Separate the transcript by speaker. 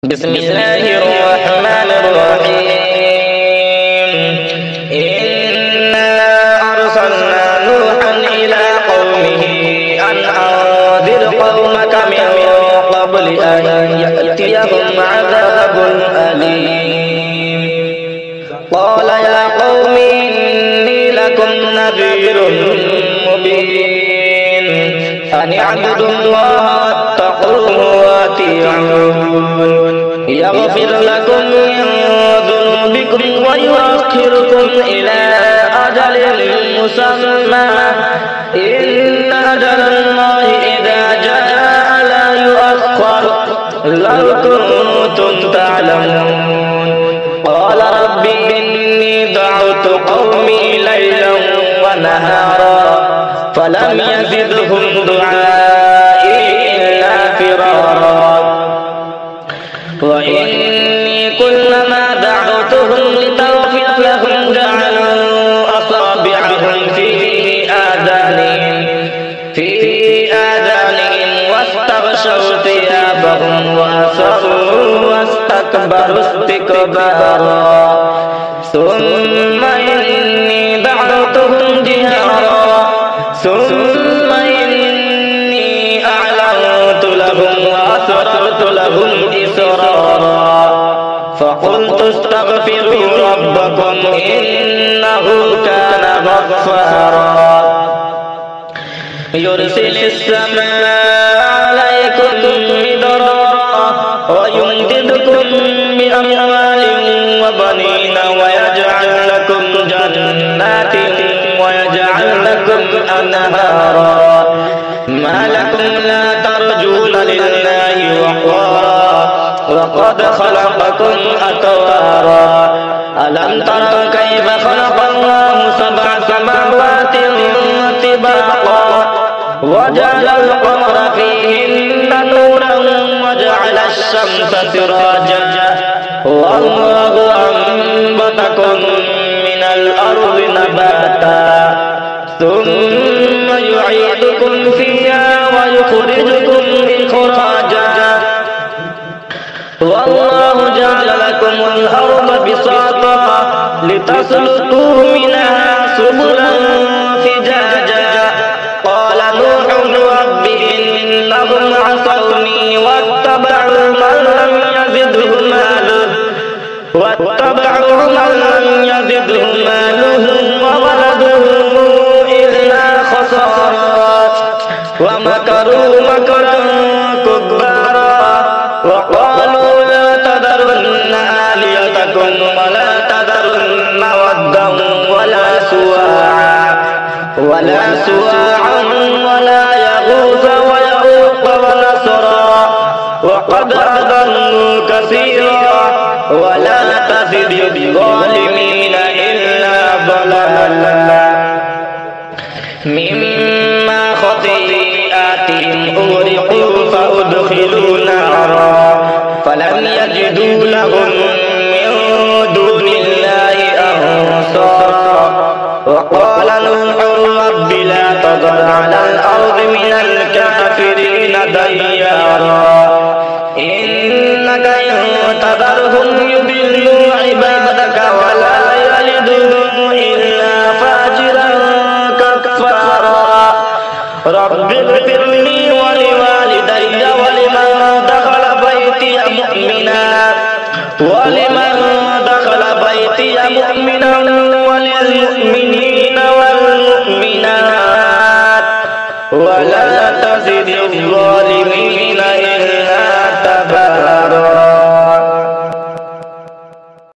Speaker 1: بسم الله الرحمن الرحيم إنا أرسلنا نوحا إلى قومه أن أنذر قومك من قبل أن يأتيهم عذاب أليم قال يا قوم إني لكم نذير مبين أن اعبدوا الله واتقوه وأطيعون يغفر لكم من ذنوبكم ويؤخركم إلى أجل مسمى إن أجل الله إذا جاء لا يؤخر لو كنتم تعلمون قال رب إني دعوت قومي ليلا ونهارا فلم يزدهم دعائي إلا فرارا وإني كلما دعوتهم لتغفر لهم جعلوا أصابعهم في آذانهم واستغشوا ثيابهم وأصروا واستكبروا استكبارا ثم إني دعوتهم جهارا ثم إني أعلنت لهم وأسررت لهم إسرارا فقلت استغفروا ربكم إنه كان غفارا يرسل السماء عليكم مدرارا ويمددكم بأموال وبنين ويجعل لكم جنات ويجعل لكم أنهارا ما لكم لا ترجون لله وقارا وقد خلقكم أطوارا ألم تروا كيف خلق الله سبع سماوات طباقا وجعل القمر فيهن نورا وجعل الشمس سراجا والله أنبتكم من الأرض نباتا ثم يعيدكم فيها ويخرجكم إخراجا والله جعل لكم الأرض بساطا لتسلكوا منها سبلا فجاجا قال نوح رب إنهم عصوني واتبعوا من لم يزده ماله وولده إلا خسارا ومكروا مكرا كبارا وقالوا لا تذرن آلهتكم ولا تذرن ودا ولا سواعا ولا يغوث ويعوق ونسرا وقد أضلوا كثيرا ولا تزد الظالمين إلا ضلالا مما خطيئاتهم أغرقوا فأدخلوا نارا فلم يجدوا لهم من دون الله أنصارا وقال نوح رب لا تذر على الأرض من الكافرين ديارا إنك إن تذرهم يضلوا عبادك ولا يلدوا إلا فاجرا كفارا رب اغفر لي ولوالدي ولمن دخل بيتي مؤمنا وللمؤمنين والمؤمنات ولا